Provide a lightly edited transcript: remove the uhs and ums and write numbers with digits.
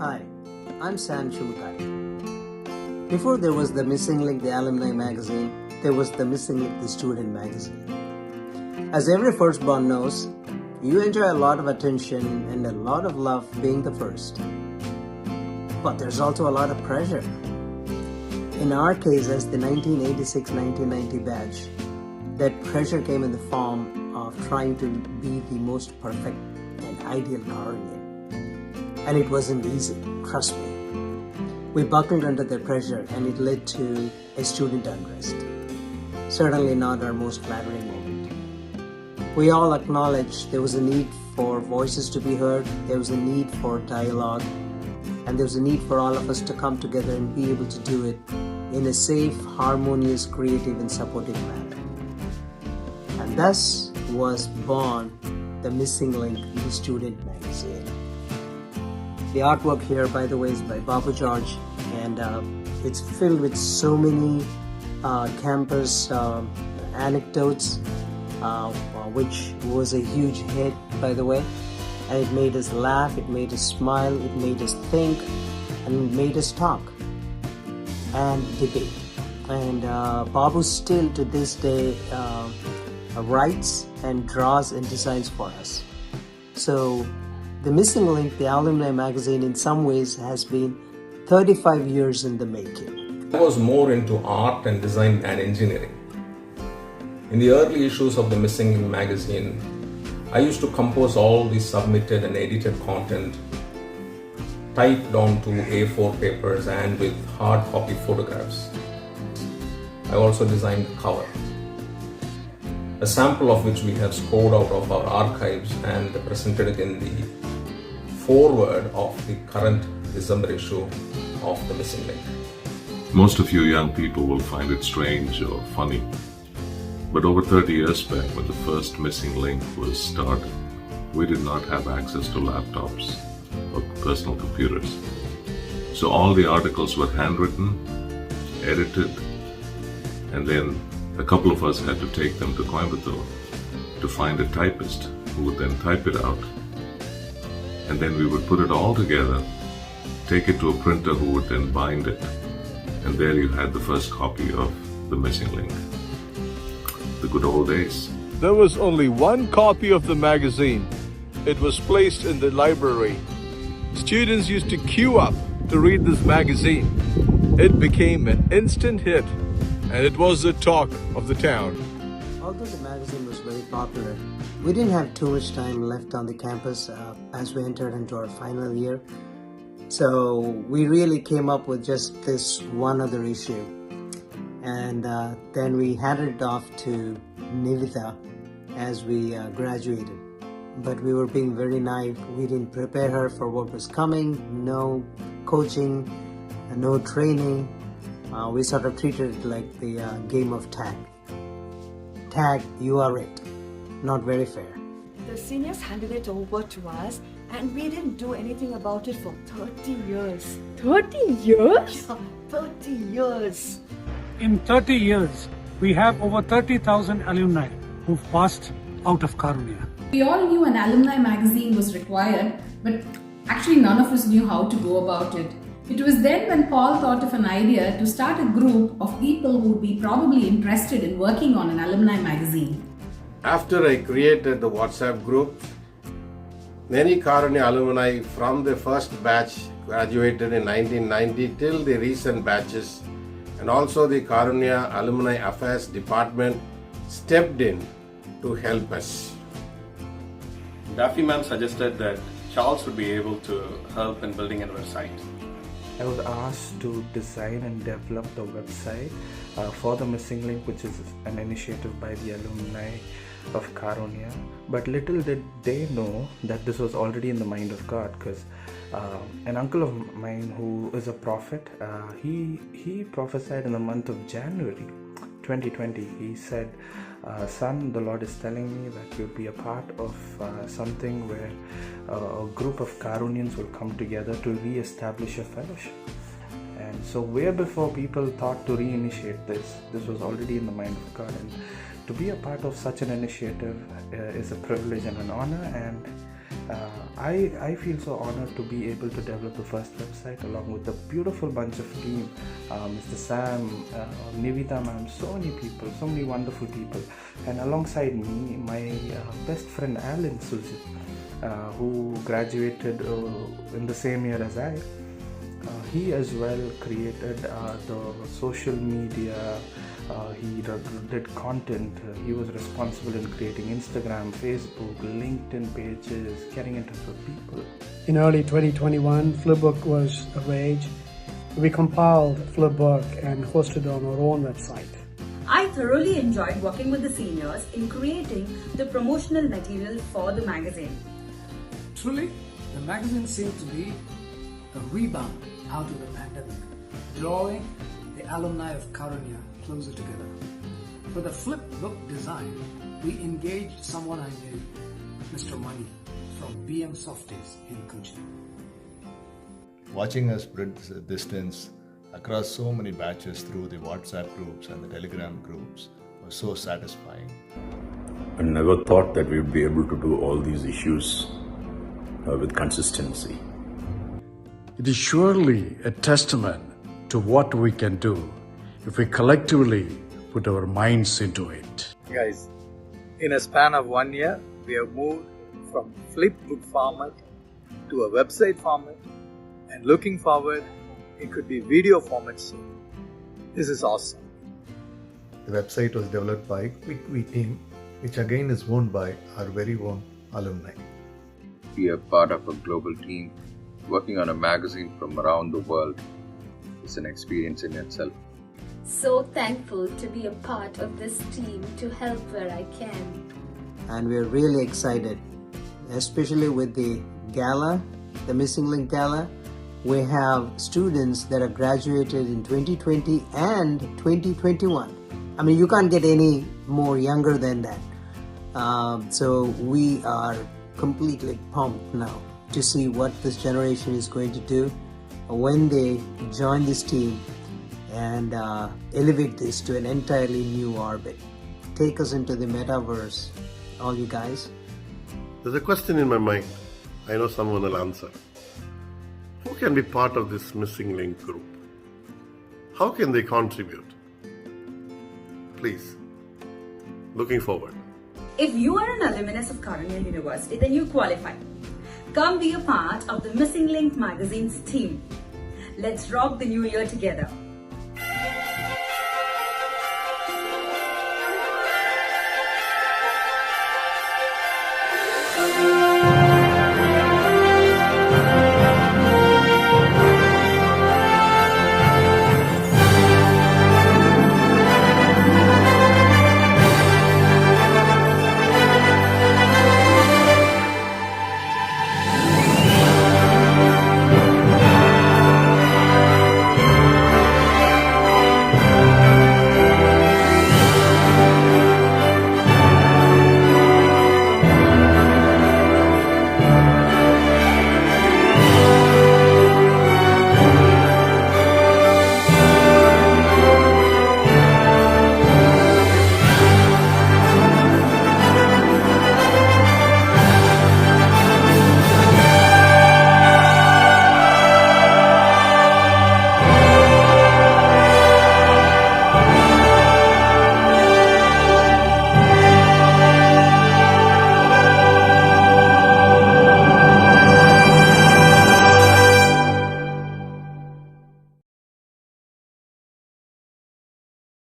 Hi, I'm Sam Shumukari. Before there was the Missing Link, the alumni magazine, there was the Missing Link, the student magazine. As every firstborn knows, you enjoy a lot of attention and a lot of love being the first. But there's also a lot of pressure. In our case, as the 1986-1990 batch, that pressure came in the form of trying to be the most perfect and ideal Caronian. And it wasn't easy, trust me. We buckled under the pressure and it led to a student unrest. Certainly not our most flattering moment. We all acknowledged there was a need for voices to be heard, there was a need for dialogue, and there was a need for all of us to come together and be able to do it in a safe, harmonious, creative, and supportive manner. And thus was born the Missing Link, the student magazine. The artwork here, by the way, is by Babu George, and it's filled with so many campus anecdotes, which was a huge hit, by the way. And it made us laugh, it made us smile, it made us think, and it made us talk and debate. And Babu still to this day writes and draws and designs for us. So the Missing Link, the alumni magazine, in some ways has been 35 years in the making. I was more into art and design and engineering. In the early issues of the Missing Link magazine, I used to compose all the submitted and edited content typed onto A4 papers and with hard copy photographs. I also designed the cover, a sample of which we have scored out of our archives and presented it in the foreword of the current December issue of the Missing Link. Most of you young people will find it strange or funny, but over 30 years back when the first Missing Link was started, we did not have access to laptops or personal computers. So all the articles were handwritten, edited, and then a couple of us had to take them to Coimbatore to find a typist who would then type it out. And then we would put it all together, take it to a printer who would then bind it. And there you had the first copy of the Missing Link. The good old days. There was only one copy of the magazine. It was placed in the library. Students used to queue up to read this magazine. It became an instant hit, and it was the talk of the town. Although the magazine was very popular, we didn't have too much time left on the campus as we entered into our final year. So we really came up with just this one other issue. And then we handed it off to Nivita as we graduated. But we were being very naive. We didn't prepare her for what was coming, no coaching, no training. We sort of treated it like the game of tag. Tag, you are it. Not very fair. The seniors handed it over to us and we didn't do anything about it for 30 years. 30 years? Yeah, 30 years. In 30 years, we have over 30,000 alumni who've passed out of Karunia. We all knew an alumni magazine was required, but actually none of us knew how to go about it. It was then when Paul thought of an idea to start a group of people who would be probably interested in working on an alumni magazine. After I created the WhatsApp group, many Karunia alumni from the first batch graduated in 1990 till the recent batches, and also the Karunia Alumni Affairs Department stepped in to help us. Daffy ma'am suggested that Charles would be able to help in building a website. I was asked to design and develop the website for the Missing Link, which is an initiative by the alumni of Karunia. But little did they know that this was already in the mind of God, because an uncle of mine who is a prophet, he prophesied in the month of January 2020. He said, son, the Lord is telling me that you'll be a part of something where a group of Karunians will come together to re-establish a fellowship. And so way before people thought to reinitiate this was already in the mind of God. And to be a part of such an initiative is a privilege and an honor, and I feel so honored to be able to develop the first website along with the beautiful bunch of team, Mr. Sam, Nivita ma'am, so many people, so many wonderful people, and alongside me, my best friend Alan Suzy, who graduated in the same year as I. He as well created the social media. He did content. He was responsible in creating Instagram, Facebook, LinkedIn pages, getting in touch with people. In early 2021, Flipbook was a rage. We compiled Flipbook and hosted on our own website. I thoroughly enjoyed working with the seniors in creating the promotional material for the magazine. Truly, the magazine seemed to be a rebound out of the pandemic, drawing the alumni of Karunya closer together. For the flip book design, we engaged someone I knew, Mr. Mani from BM Softies in Kochi. Watching us bridge the distance across so many batches through the WhatsApp groups and the Telegram groups was so satisfying. I never thought that we would be able to do all these issues with consistency. It is surely a testament to what we can do if we collectively put our minds into it. Guys, in a span of 1 year, we have moved from flipbook format to a website format, and looking forward, it could be video format soon. This is awesome. The website was developed by QuickWe team, which again is owned by our very own alumni. Be a part of a global team working on a magazine from around the world is an experience in itself. So thankful to be a part of this team to help where I can. And we're really excited, especially with the gala, the Missing Link Gala. We have students that are graduated in 2020 and 2021. I mean, you can't get any more younger than that. So we are completely pumped now to see what this generation is going to do when they join this team and elevate this to an entirely new orbit. Take us into the metaverse, all you guys. There's a question in my mind. I know someone will answer. Who can be part of this Missing Link group? How can they contribute? Please, looking forward. If you are an alumnus of Karunya University, then you qualify. Come be a part of the Missing Link magazine's team. Let's rock the new year together. Thank you.